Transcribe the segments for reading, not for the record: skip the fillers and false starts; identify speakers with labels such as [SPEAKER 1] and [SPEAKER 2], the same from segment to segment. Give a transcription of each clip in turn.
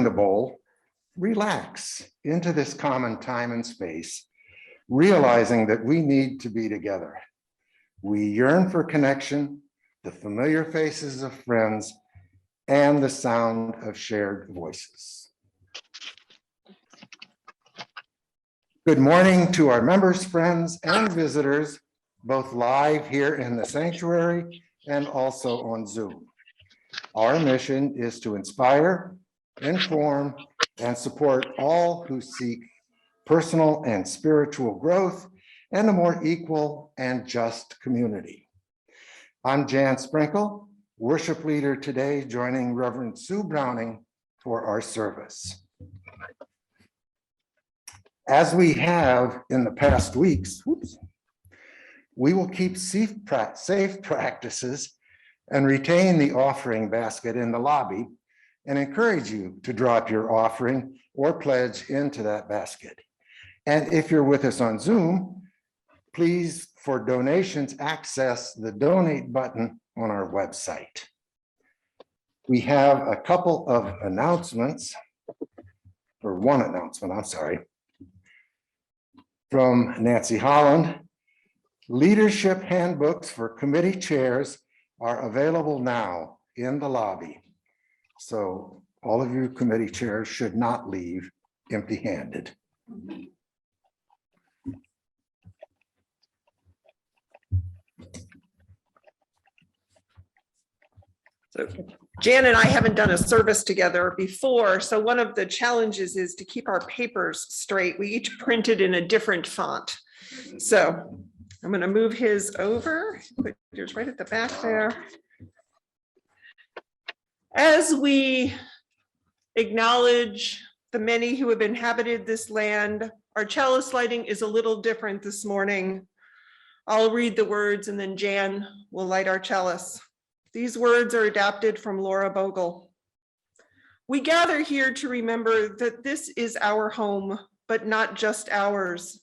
[SPEAKER 1] a bowl, relax into this common time and space, realizing that we need to be together. We yearn for connection, the familiar faces of friends, and the sound of shared voices. Good morning to our members, friends, and visitors, both live here in the sanctuary and also on Zoom. Our mission is to inspire, inform, and support all who seek personal and spiritual growth and a more equal and just community. I'm Jan Sprinkle, worship leader today, joining Reverend Sue Browning for our service. As we have in the past weeks, we will keep safe practices and retain the offering basket in the lobby and encourage you to drop your offering or pledge into that basket. And if you're with us on Zoom, please, for donations, access the donate button on our website. We have a couple of announcements, or one announcement, I'm sorry, from Nancy Holland. Leadership handbooks for committee chairs are available now in the lobby. So all of you committee chairs should not leave empty-handed.
[SPEAKER 2] So Jan and I haven't done a service together before, so one of the challenges is to keep our papers straight. We each printed in a different font. So I'm going to move his over, put yours right at the back there. As we acknowledge the many who have inhabited this land, our chalice lighting is a little different this morning. I'll read the words and then Jan will light our chalice. These words are adapted from Laura Bogle. We gather here to remember that this is our home, but not just ours.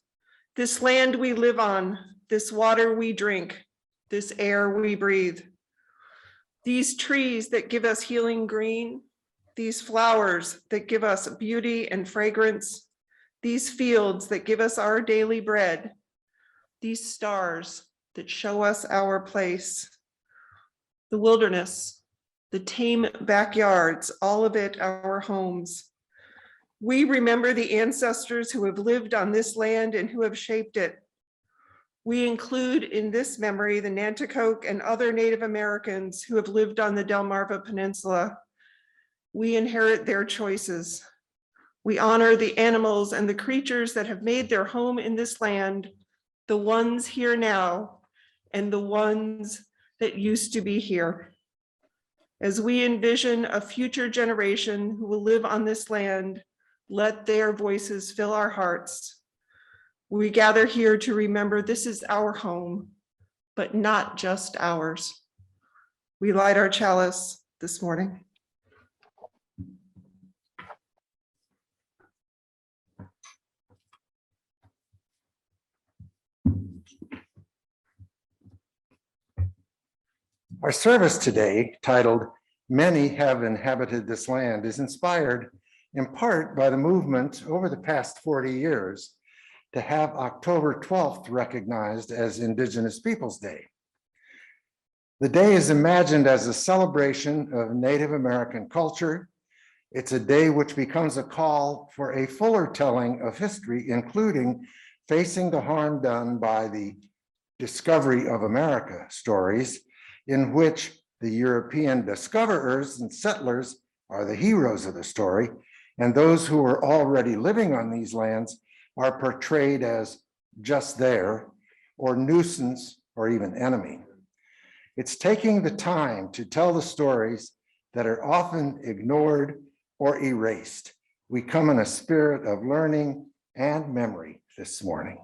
[SPEAKER 2] This land we live on, this water we drink, this air we breathe. These trees that give us healing green, these flowers that give us beauty and fragrance, these fields that give us our daily bread, these stars that show us our place. The wilderness, the tame backyards, all of it our homes. We remember the ancestors who have lived on this land and who have shaped it. We include in this memory the Nanticoke and other Native Americans who have lived on the Delmarva Peninsula. We inherit their choices. We honor the animals and the creatures that have made their home in this land, the ones here now and the ones that used to be here. As we envision a future generation who will live on this land, let their voices fill our hearts. We gather here to remember this is our home, but not just ours. We light our chalice this morning.
[SPEAKER 1] Our service today, titled "Many Have Inhabited This Land," is inspired in part by the movement over the past 40 years to have October 12th recognized as Indigenous Peoples Day. The day is imagined as a celebration of Native American culture. It's a day which becomes a call for a fuller telling of history, including facing the harm done by the Discovery of America stories, in which the European discoverers and settlers are the heroes of the story, and those who are already living on these lands are portrayed as just there, or nuisance, or even enemy. It's taking the time to tell the stories that are often ignored or erased. We come in a spirit of learning and memory this morning.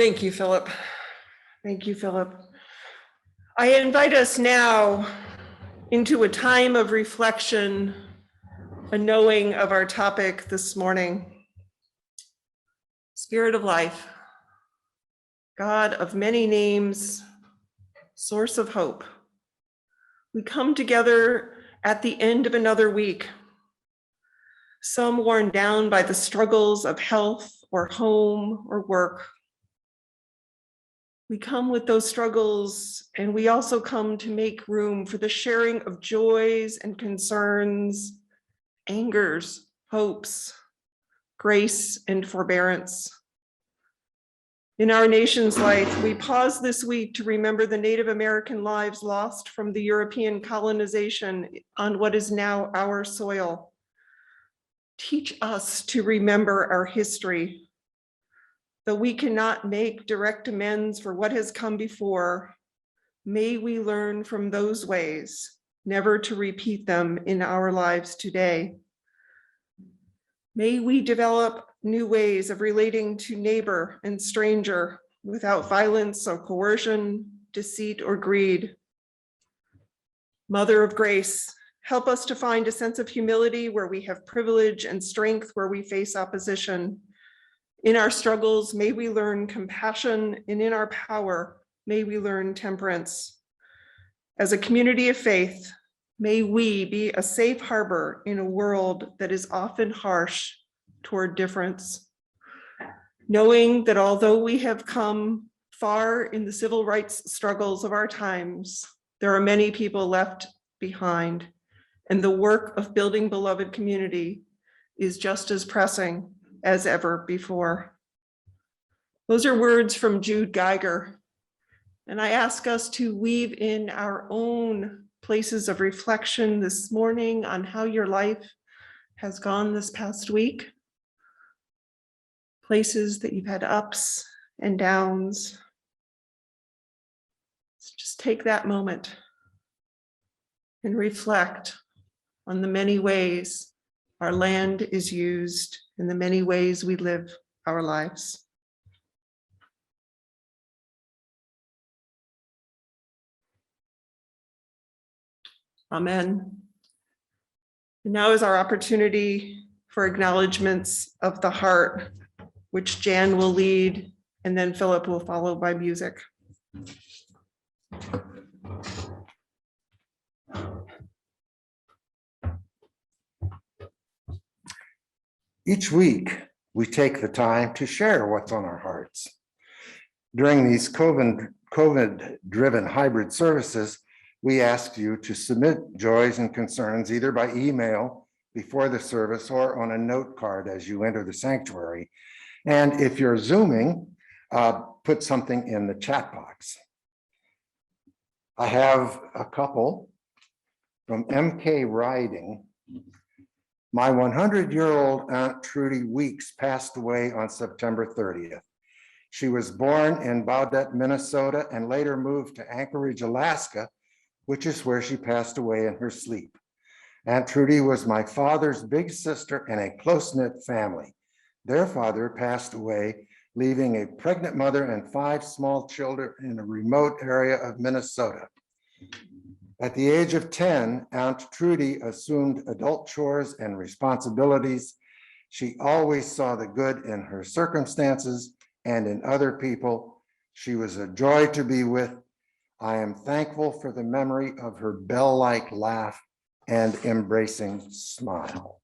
[SPEAKER 2] Thank you, Philip. Thank you, Philip. I invite us now into a time of reflection, a knowing of our topic this morning. Spirit of life, God of many names, source of hope. We come together at the end of another week, some worn down by the struggles of health or home or work. We come with those struggles, and we also come to make room for the sharing of joys and concerns, angers, hopes, grace, and forbearance. In our nation's life, we pause this week to remember the Native American lives lost from the European colonization on what is now our soil. Teach us to remember our history. Though we cannot make direct amends for what has come before, may we learn from those ways, never to repeat them in our lives today. May we develop new ways of relating to neighbor and stranger without violence or coercion, deceit or greed. Mother of grace, help us to find a sense of humility where we have privilege and strength where we face opposition. In our struggles, may we learn compassion, and in our power, may we learn temperance. As a community of faith, may we be a safe harbor in a world that is often harsh toward difference. Knowing that although we have come far in the civil rights struggles of our times, there are many people left behind, and the work of building beloved community is just as pressing as ever before. Those are words from Jude Geiger, and I ask us to weave in our own places of reflection this morning on how your life has gone this past week, places that you've had ups and downs. So just take that moment and reflect on the many ways our land is used and the many ways we live our lives. Amen. And now is our opportunity for acknowledgements of the heart, which Jan will lead, and then Philip will follow by music.
[SPEAKER 1] Each week, we take the time to share what's on our hearts. During these COVID-driven hybrid services, we ask you to submit joys and concerns either by email before the service or on a note card as you enter the sanctuary. And if you're Zooming, put something in the chat box. I have a couple from MK Riding. My 100-year-old Aunt Trudy Weeks passed away on September 30th. She was born in Baudette, Minnesota, and later moved to Anchorage, Alaska, which is where she passed away in her sleep. Aunt Trudy was my father's big sister and a close-knit family. Their father passed away, leaving a pregnant mother and 5 small children in a remote area of Minnesota. At the age of 10, Aunt Trudy assumed adult chores and responsibilities. She always saw the good in her circumstances and in other people. She was a joy to be with. I am thankful for the memory of her bell-like laugh and embracing smile.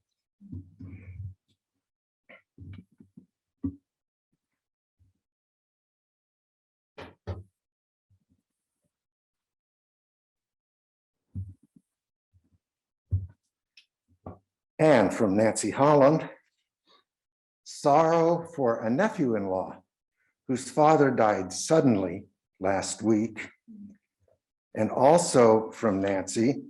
[SPEAKER 1] And from Nancy Holland, sorrow for a nephew-in-law whose father died suddenly last week. And also from Nancy,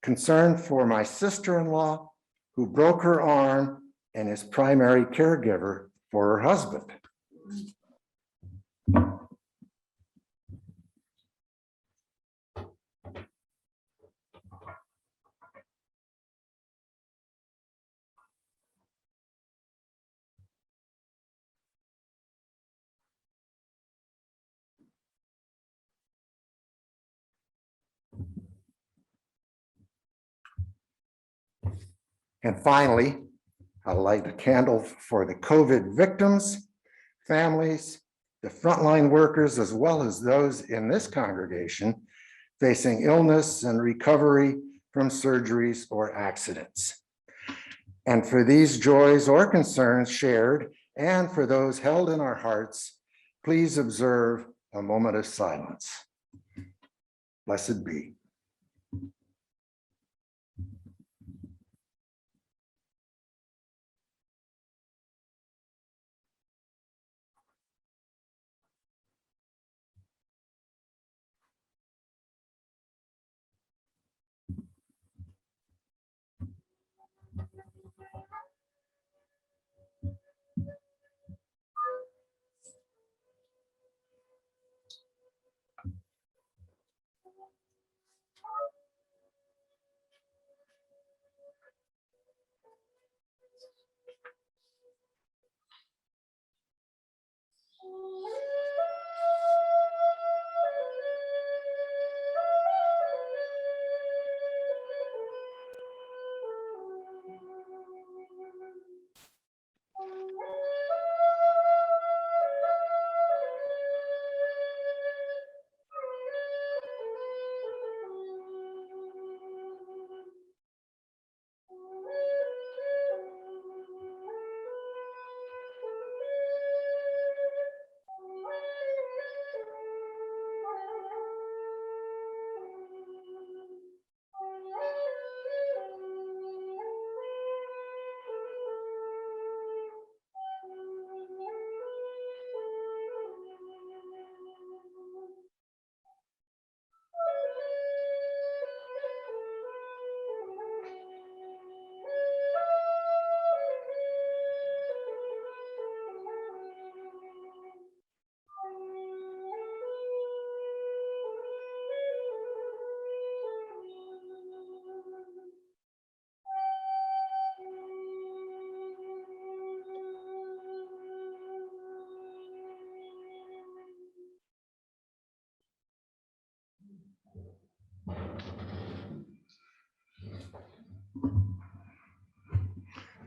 [SPEAKER 1] concern for my sister-in-law who broke her arm and is primary caregiver for her husband. And finally, I'll light a candle for the COVID victims, families, the frontline workers, as well as those in this congregation facing illness and recovery from surgeries or accidents. And for these joys or concerns shared, and for those held in our hearts, please observe a moment of silence. Blessed be.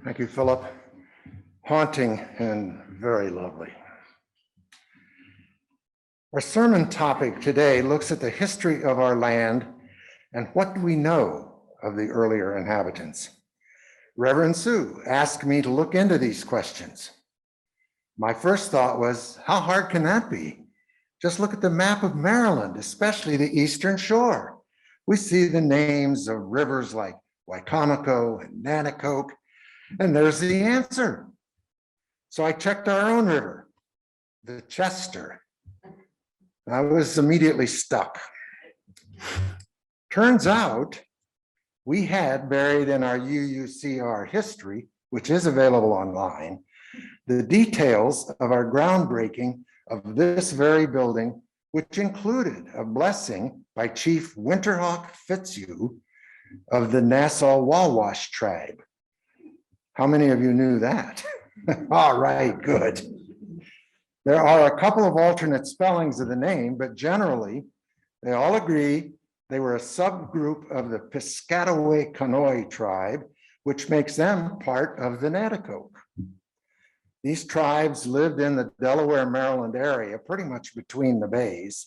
[SPEAKER 1] Thank you, Philip. Haunting and very lovely. Our sermon topic today looks at the history of our land and what do we know of the earlier inhabitants. Reverend Sue asked me to look into these questions. My first thought was, how hard can that be? Just look at the map of Maryland, especially the Eastern Shore. We see the names of rivers like Wicomico and Nanticoke, and there's the answer. So I checked our own river, the Chester. I was immediately stuck. Turns out we had buried in our UUCR history, which is available online, the details of our groundbreaking of this very building, which included a blessing by Chief Winterhawk Fitzhugh of the Nassau Wawash tribe. How many of you knew that? All right, good. There are a couple of alternate spellings of the name, but generally, they all agree they were a subgroup of the Piscataway Conoy tribe, which makes them part of the Nanticoke. These tribes lived in the Delaware, Maryland area, pretty much between the bays,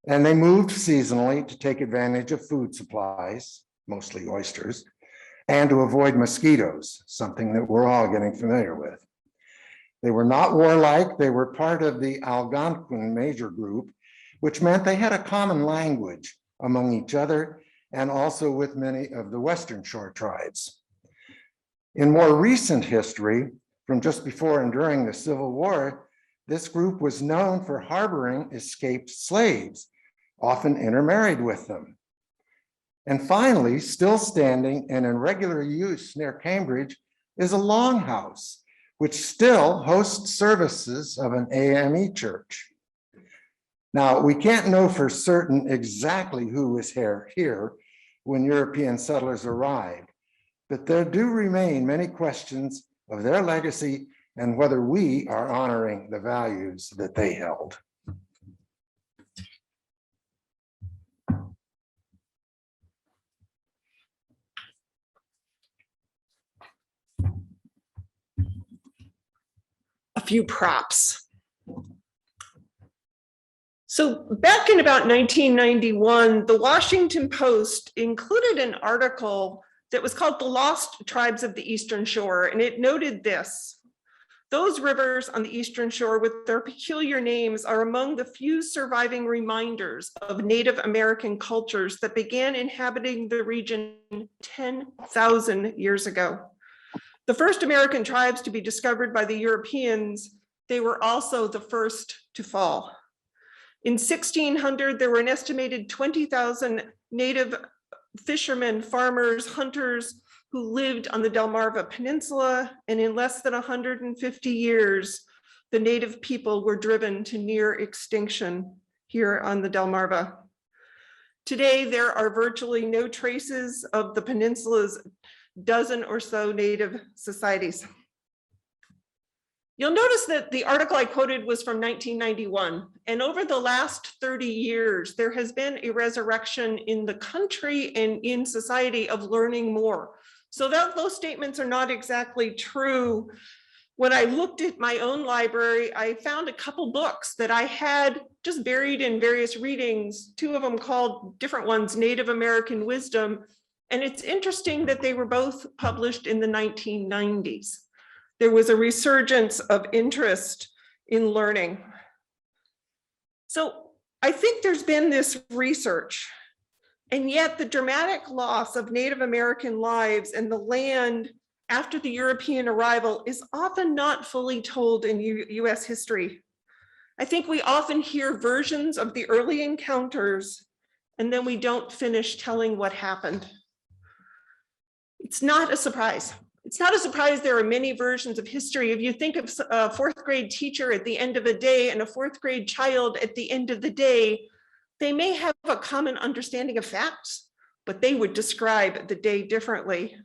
[SPEAKER 1] and they moved seasonally to take advantage of food supplies, mostly oysters, and to avoid mosquitoes, something that we're all getting familiar with. They were not warlike. They were part of the Algonquin major group, which meant they had a common language among each other and also with many of the Western Shore tribes. In more recent history, from just before and during the Civil War, this group was known for harboring escaped slaves, often intermarried with them. And finally, still standing and in regular use near Cambridge is a longhouse, which still hosts services of an AME church. Now, we can't know for certain exactly who was here when European settlers arrived, but there do remain many questions of their legacy and whether we are honoring the values that they held.
[SPEAKER 2] a few props. So back in about 1991, the Washington Post included an article that was called "The Lost Tribes of the Eastern Shore," and it noted this: those rivers on the Eastern Shore with their peculiar names are among the few surviving reminders of Native American cultures that began inhabiting the region 10,000 years ago. The first American tribes to be discovered by the Europeans, they were also the first to fall. In 1600, there were an estimated 20,000 native fishermen, farmers, hunters who lived on the Delmarva Peninsula, and in less than 150 years, the native people were driven to near extinction here on the Delmarva. Today, there are virtually no traces of the peninsula's dozen or so native societies. You'll notice that the article I quoted was from 1991, and over the last 30 years, there has been a resurrection in the country and in society of learning more. So those statements are not exactly true. When I looked at my own library, I found a couple books that I had just buried in various readings, two of them called different ones, Native American Wisdom. And it's interesting that they were both published in the 1990s. There was a resurgence of interest in learning. So I think there's been this research, and yet the dramatic loss of Native American lives and the land after the European arrival is often not fully told in US history. I think we often hear versions of the early encounters, and then we don't finish telling what happened. It's not a surprise. It's not a surprise there are many versions of history. If you think of a fourth grade teacher at the end of a day and a fourth grade child at the end of the day, they may have a common understanding of facts, but they would describe the day differently.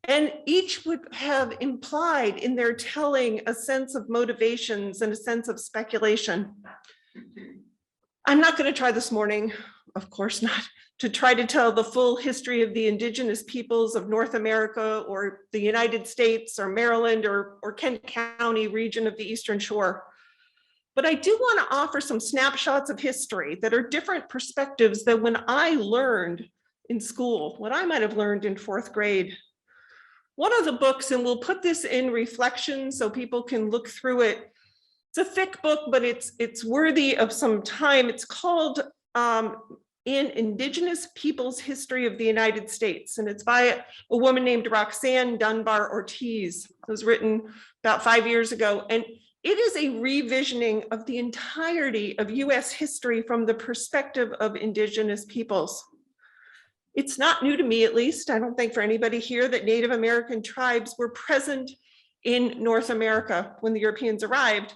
[SPEAKER 2] And each would have implied in their telling a sense of motivations and a sense of speculation. I'm not going to try this morning, of course not, to try to tell the full history of the indigenous peoples of North America or the United States or Maryland or Kent County region of the Eastern Shore. But I do want to offer some snapshots of history that are different perspectives than when I learned in school, what I might have learned in fourth grade. One of the books, and we'll put this in reflection so people can look through it. It's a thick book, but it's worthy of some time. It's called In Indigenous Peoples' History of the United States, and it's by a woman named Roxanne Dunbar Ortiz. It was written about 5 years ago, and it is a revisioning of the entirety of US history from the perspective of Indigenous peoples. It's not new to me, at least. I don't think for anybody here that Native American tribes were present in North America when the Europeans arrived.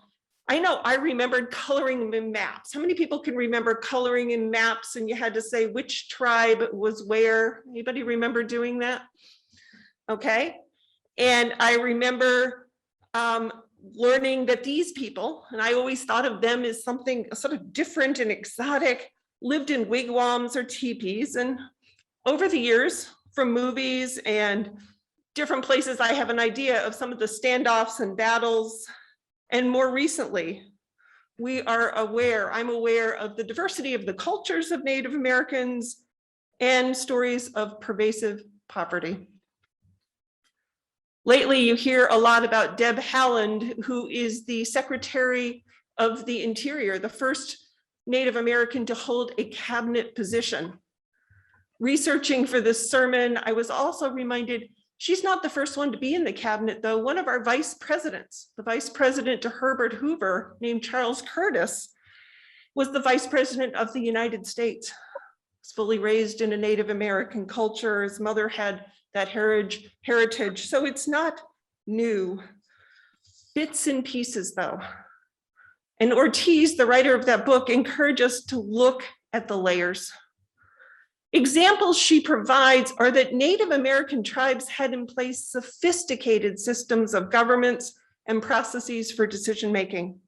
[SPEAKER 2] I know I remembered coloring them in maps. How many people can remember coloring in maps and you had to say which tribe was where? Anybody remember doing that? Okay. And I remember learning that these people, and I always thought of them as something sort of different and exotic, lived in wigwams or teepees. And over the years, from movies and different places, I have an idea of some of the standoffs and battles. And more recently, I'm aware of the diversity of the cultures of Native Americans and stories of pervasive poverty. Lately, you hear a lot about Deb Haaland, who is the Secretary of the Interior, the first Native American to hold a cabinet position. Researching for this sermon, I was also reminded she's not the first one to be in the cabinet, though. One of our vice presidents, the vice president to Herbert Hoover, named Charles Curtis, was the vice president of the United States. He was fully raised in a Native American culture. His mother had that heritage, so it's not new. Bits and pieces, though. And Ortiz, the writer of that book, encouraged us to look at the layers. Examples she provides are that Native American tribes had in place sophisticated systems of governments and processes for decision-making.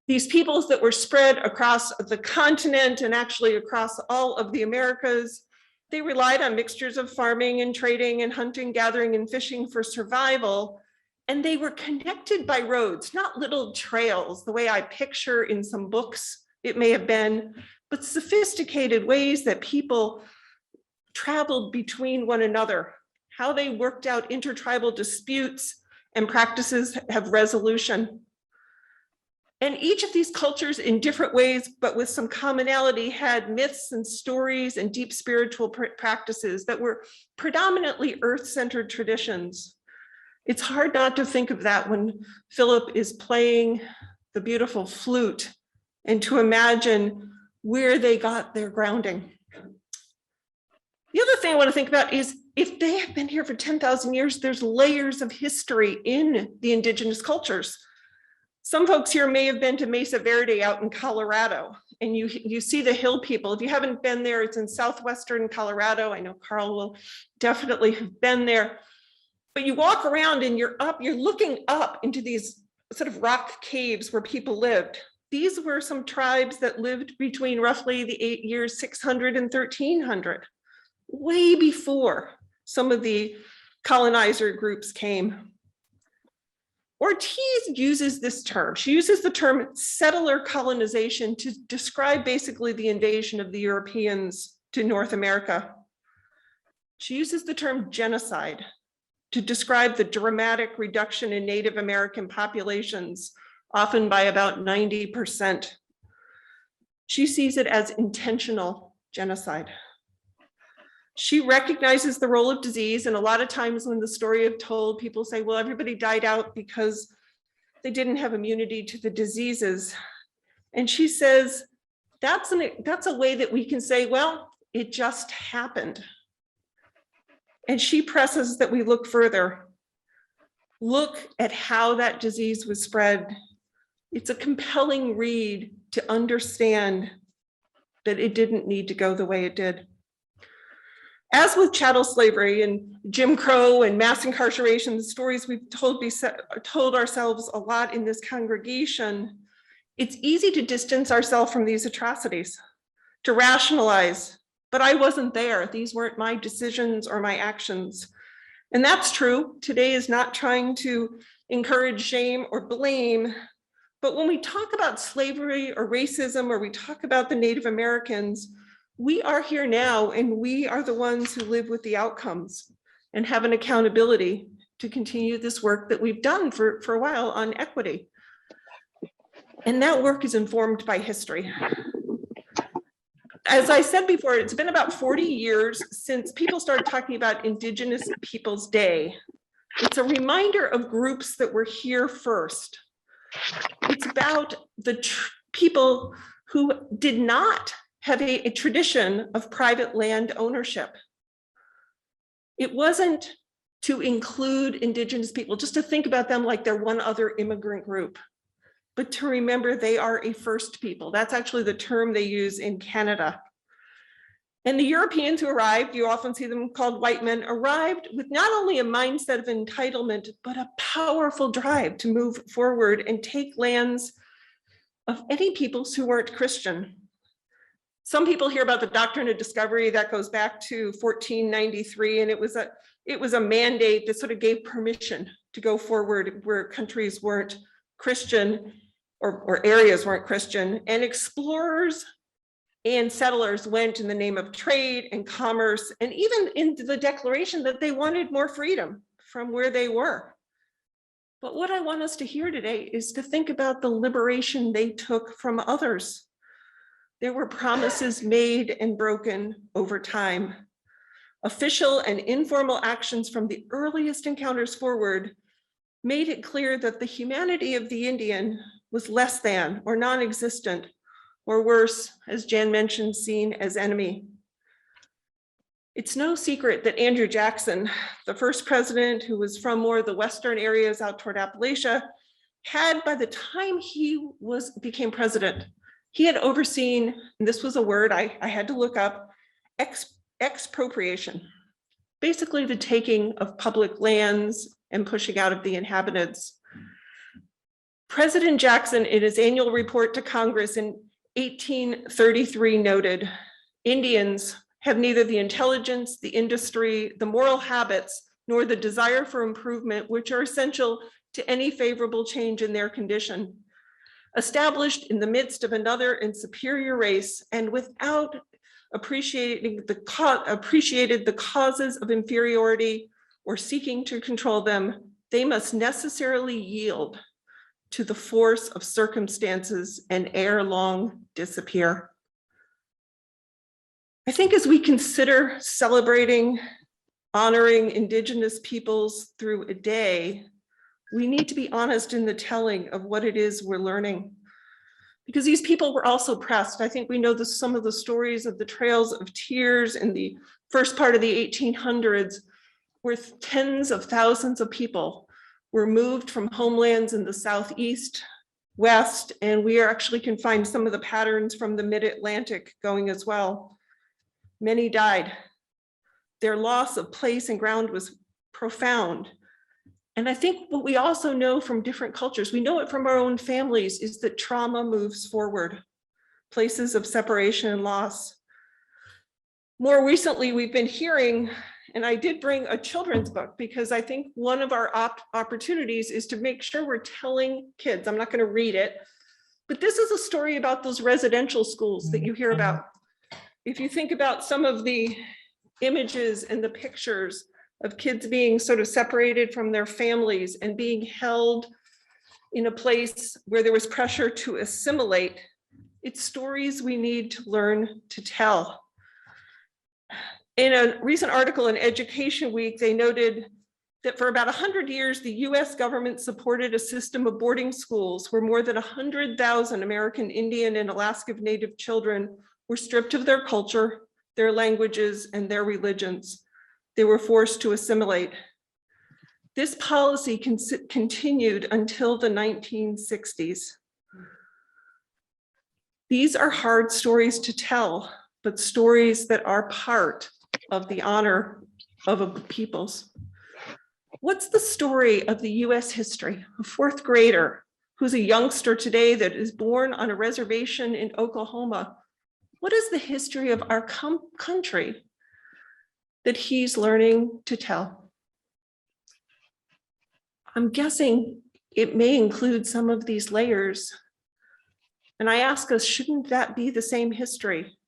[SPEAKER 2] These peoples that were spread across the continent and actually across all of the Americas, they relied on mixtures of farming and trading and hunting, gathering, and fishing for survival. And they were connected by roads, not little trails, the way I picture in some books it may have been, but sophisticated ways that people traveled between one another, how they worked out intertribal disputes and practices have resolution. And each of these cultures in different ways, but with some commonality, had myths and stories and deep spiritual practices that were predominantly earth-centered traditions. It's hard not to think of that when Philip is playing the beautiful flute and to imagine where they got their grounding. The other thing I want to think about is if they have been here for 10,000 years, there's layers of history in the indigenous cultures. Some folks here may have been to Mesa Verde out in Colorado, and you see the hill people. If you haven't been there, it's in southwestern Colorado. I know Carl will definitely have been there. But you walk around and you're looking up into these sort of rock caves where people lived. These were some tribes that lived between roughly the years 600 and 1300, way before some of the colonizer groups came. Ortiz uses this term. She uses the term settler colonization to describe basically the invasion of the Europeans to North America. She uses the term genocide to describe the dramatic reduction in Native American populations, often by about 90%. She sees it as intentional genocide. She recognizes the role of disease, and a lot of times when the story is told, people say, well, everybody died out because they didn't have immunity to the diseases. And she says, that's a way that we can say, well, it just happened. And she presses that we look further. Look at how that disease was spread. It's a compelling read to understand that it didn't need to go the way it did. As with chattel slavery and Jim Crow and mass incarceration, the stories we've told ourselves a lot in this congregation, it's easy to distance ourselves from these atrocities, to rationalize, but I wasn't there. These weren't my decisions or my actions. And that's true. Today is not trying to encourage shame or blame, but when we talk about slavery or racism, or we talk about the Native Americans, we are here now, and we are the ones who live with the outcomes and have an accountability to continue this work that we've done for a while on equity. And that work is informed by history. As I said before, it's been about 40 years since people started talking about Indigenous Peoples Day. It's a reminder of groups that were here first. It's about the people who did not have a tradition of private land ownership. It wasn't to include Indigenous people, just to think about them like they're one other immigrant group, but to remember they are a first people. That's actually the term they use in Canada. And the Europeans who arrived, you often see them called white men, arrived with not only a mindset of entitlement, but a powerful drive to move forward and take lands of any peoples who weren't Christian. Some people hear about the doctrine of discovery that goes back to 1493, and it was a mandate that sort of gave permission to go forward where countries weren't Christian or areas weren't Christian, and explorers and settlers went in the name of trade and commerce, and even into the declaration that they wanted more freedom from where they were. But what I want us to hear today is to think about the liberation they took from others. There were promises made and broken over time. Official and informal actions from the earliest encounters forward made it clear that the humanity of the Indian was less than or non-existent, or worse, as Jan mentioned, seen as enemy. It's no secret that Andrew Jackson, the first president who was from more of the western areas out toward Appalachia, had, by the time he became president, he had overseen, and this was a word I had to look up, expropriation, basically the taking of public lands and pushing out of the inhabitants. President Jackson, in his annual report to Congress in 1833, noted, Indians have neither the intelligence, the industry, the moral habits, nor the desire for improvement, which are essential to any favorable change in their condition. Established in the midst of another and superior race, and without appreciated the causes of inferiority or seeking to control them, they must necessarily yield to the force of circumstances and ere long disappear. I think as we consider celebrating, honoring Indigenous peoples through a day, we need to be honest in the telling of what it is we're learning. Because these people were also oppressed. I think we know some of the stories of the Trails of Tears in the first part of the 1800s, where tens of thousands of people were moved from homelands in the Southeast, West, and we actually can find some of the patterns from the mid-Atlantic going as well. Many died. Their loss of place and ground was profound. And I think what we also know from different cultures, we know it from our own families, is that trauma moves forward, places of separation and loss. More recently, we've been hearing, and I did bring a children's book because I think one of our opportunities is to make sure we're telling kids, I'm not going to read it, but this is a story about those residential schools that you hear about. If you think about some of the images and the pictures of kids being sort of separated from their families and being held in a place where there was pressure to assimilate, it's stories we need to learn to tell. In a recent article in Education Week, they noted that for about 100 years, the US government supported a system of boarding schools where more than 100,000 American Indian and Alaska Native children were stripped of their culture, their languages, and their religions. They were forced to assimilate. This policy continued until the 1960s. These are hard stories to tell, but stories that are part of the honor of a people's. What's the story of the US history? A fourth grader who's a youngster today that is born on a reservation in Oklahoma. What is the history of our country that he's learning to tell? I'm guessing it may include some of these layers. And I ask us, shouldn't that be the same history?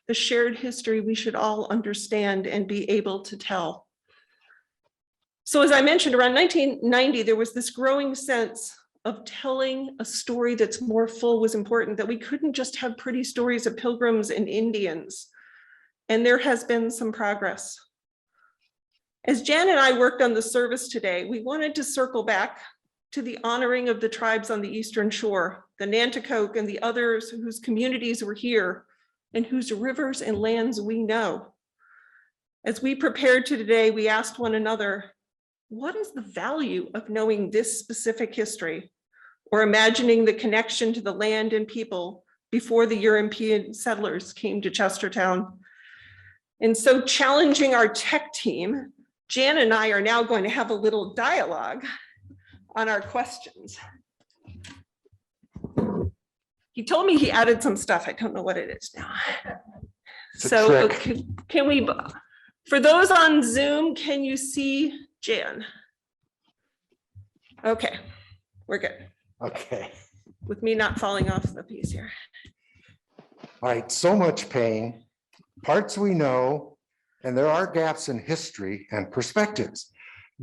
[SPEAKER 2] The shared history we should all understand and be able to tell. So as I mentioned, around 1990, there was this growing sense of telling a story that's more full was important, that we couldn't just have pretty stories of pilgrims and Indians. And there has been some progress. As Jan and I worked on the service today, we wanted to circle back to the honoring of the tribes on the Eastern Shore, the Nanticoke and the others whose communities were here and whose rivers and lands we know. As we prepared to today, we asked one another, what is the value of knowing this specific history or imagining the connection to the land and people before the European settlers came to Chestertown? And so challenging our tech team, Jan and I are now going to have a little dialogue on our questions. He told me he added some stuff. I don't know what it is now. So can we, for those on Zoom, can you see Jan? Okay, we're good.
[SPEAKER 1] Okay.
[SPEAKER 2] With me not falling off the piece here.
[SPEAKER 1] All right, so much pain, parts we know, and there are gaps in history and perspectives.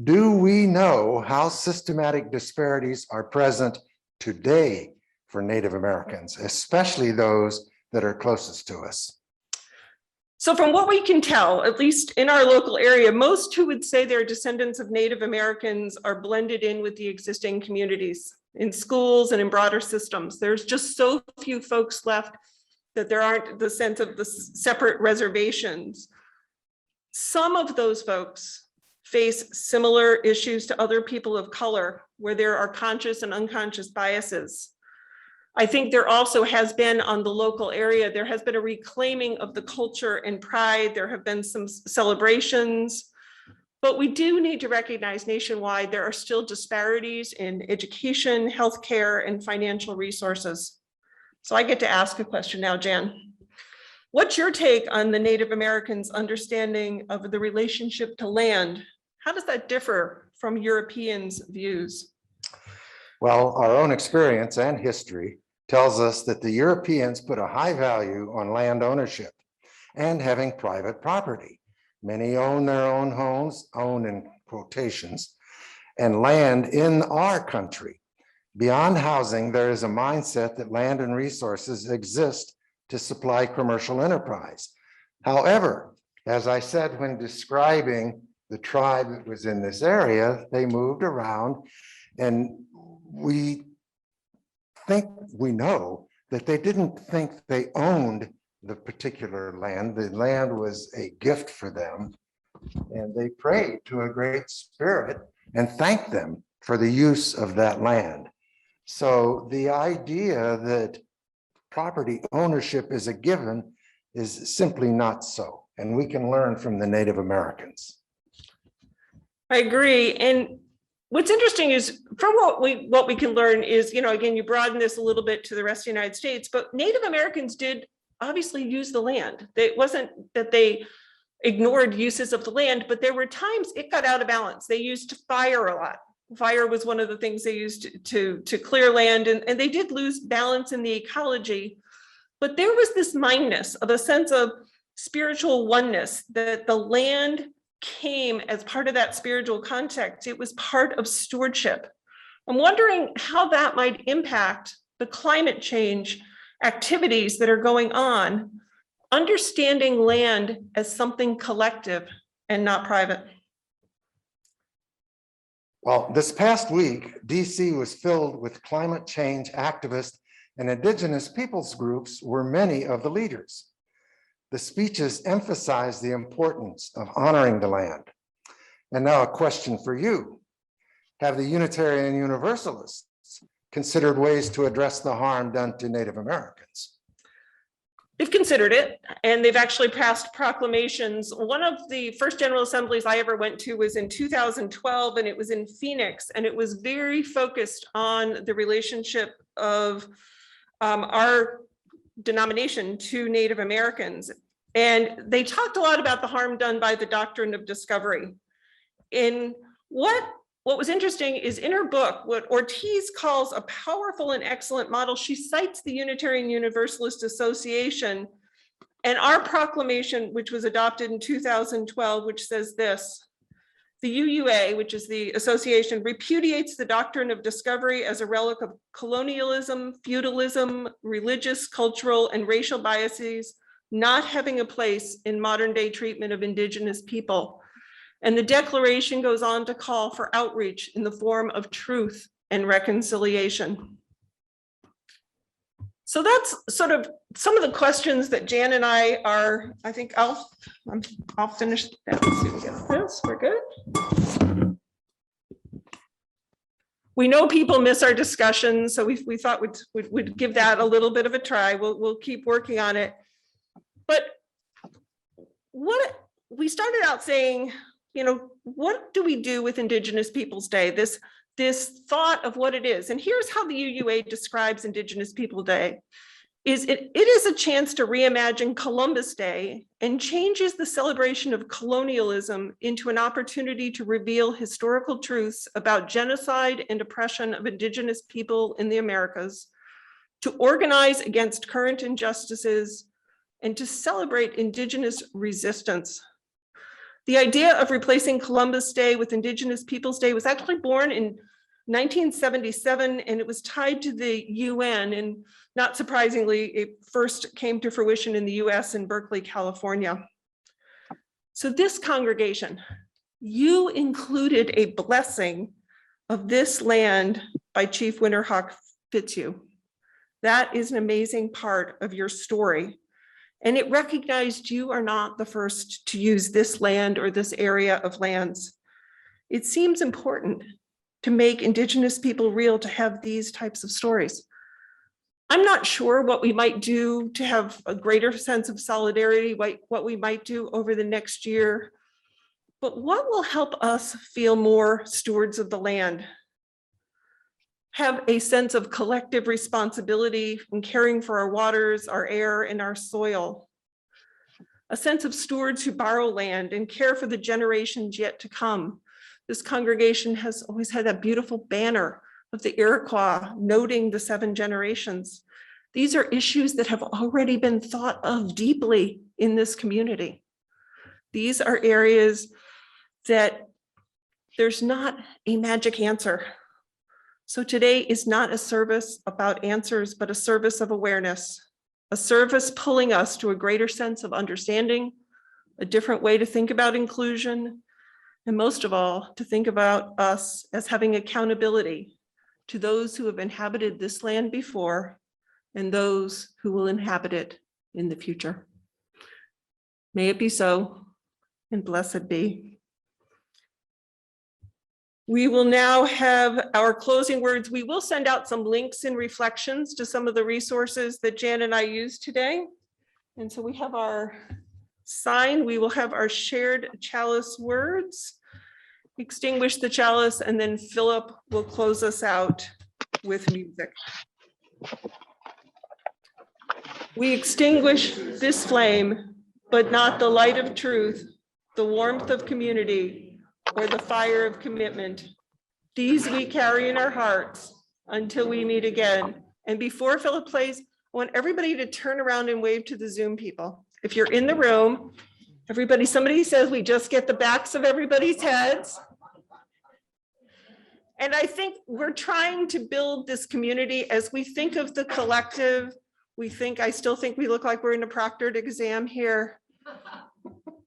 [SPEAKER 1] Do we know how systematic disparities are present today for Native Americans, especially those that are closest to us?
[SPEAKER 2] So from what we can tell, at least in our local area, most who would say they're descendants of Native Americans are blended in with the existing communities in schools and in broader systems. There's just so few folks left that there aren't the sense of the separate reservations. Some of those folks face similar issues to other people of color where there are conscious and unconscious biases. I think there also has been on the local area, there has been a reclaiming of the culture and pride. There have been some celebrations, but we do need to recognize nationwide there are still disparities in education, healthcare, and financial resources. So I get to ask a question now, Jan. What's your take on the Native Americans' understanding of the relationship to land? How does that differ from Europeans' views?
[SPEAKER 1] Well, our own experience and history tells us that the Europeans put a high value on land ownership and having private property. Many own their own homes, own in quotations, and land in our country. Beyond housing, there is a mindset that land and resources exist to supply commercial enterprise. However, as I said when describing the tribe that was in this area, they moved around, and we know that they didn't think they owned the particular land. The land was a gift for them, and they prayed to a great spirit and thanked them for the use of that land. So the idea that property ownership is a given is simply not so. And we can learn from the Native Americans.
[SPEAKER 2] I agree. And what's interesting is from what we can learn is, again, you broaden this a little bit to the rest of the United States, but Native Americans did obviously use the land. It wasn't that they ignored uses of the land, but there were times it got out of balance. They used fire a lot. Fire was one of the things they used to clear land, and they did lose balance in the ecology. But there was this mindness of a sense of spiritual oneness, that the land came as part of that spiritual context. It was part of stewardship. I'm wondering how that might impact the climate change activities that are going on, understanding land as something collective and not private.
[SPEAKER 1] Well, this past week, DC was filled with climate change activists, and indigenous peoples groups were many of the leaders. The speeches emphasized the importance of honoring the land. And now a question for you. Have the Unitarian Universalists considered ways to address the harm done to Native Americans?
[SPEAKER 2] They've considered it, and they've actually passed proclamations. One of the first General Assemblies I ever went to was in 2012, and it was in Phoenix, and it was very focused on the relationship of our denomination to Native Americans. And they talked a lot about the harm done by the doctrine of discovery. And what was interesting is in her book, what Ortiz calls a powerful and excellent model, she cites the Unitarian Universalist Association and our proclamation, which was adopted in 2012, which says this: the UUA, which is the association, repudiates the doctrine of discovery as a relic of colonialism, feudalism, religious, cultural, and racial biases, not having a place in modern day treatment of Indigenous people. And the declaration goes on to call for outreach in the form of truth and reconciliation. So that's sort of some of the questions that Jan and I are, I think I'll finish that. Let's see if we get this, we're good. We know people miss our discussions, so we thought we'd give that a little bit of a try. We'll keep working on it. But what we started out saying, what do we do with Indigenous Peoples Day? This thought of what it is. And here's how the UUA describes Indigenous People Day. It is a chance to reimagine Columbus Day and changes the celebration of colonialism into an opportunity to reveal historical truths about genocide and oppression of Indigenous people in the Americas, to organize against current injustices, and to celebrate Indigenous resistance. The idea of replacing Columbus Day with Indigenous Peoples Day was actually born in 1977, and it was tied to the UN. And not surprisingly, it first came to fruition in the US in Berkeley, California. So this congregation, you included a blessing of this land by Chief Winterhawk Fitzhugh. That is an amazing part of your story. And it recognized you are not the first to use this land or this area of lands. It seems important to make Indigenous people real, to have these types of stories. I'm not sure what we might do to have a greater sense of solidarity, what we might do over the next year, but what will help us feel more stewards of the land? Have a sense of collective responsibility in caring for our waters, our air, and our soil. A sense of stewards who borrow land and care for the generations yet to come. This congregation has always had that beautiful banner of the Iroquois, noting the 7 generations. These are issues that have already been thought of deeply in this community. These are areas that there's not a magic answer. So today is not a service about answers, but a service of awareness, a service pulling us to a greater sense of understanding, a different way to think about inclusion, and most of all, to think about us as having accountability to those who have inhabited this land before and those who will inhabit it in the future. May it be so, and blessed be. We will now have our closing words. We will send out some links and reflections to some of the resources that Jan and I used today. And so we have our sign, we will have our shared chalice words, extinguish the chalice, and then Philip will close us out with music. We extinguish this flame, but not the light of truth, the warmth of community, or the fire of commitment. These we carry in our hearts until we meet again. And before Philip plays, I want everybody to turn around and wave to the Zoom people. If you're in the room, everybody, somebody says we just get the backs of everybody's heads. And I think we're trying to build this community as we think of the collective. I still think we look like we're in a proctored exam here,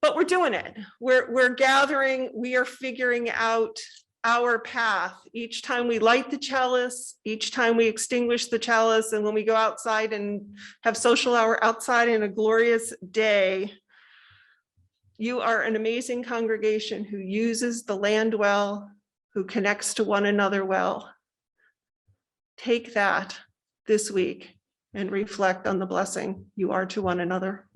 [SPEAKER 2] but we're doing it. We're gathering, we are figuring out our path. Each time we light the chalice, each time we extinguish the chalice, and when we go outside and have social hour outside in a glorious day, you are an amazing congregation who uses the land well, who connects to one another well. Take that this week and reflect on the blessing you are to one another.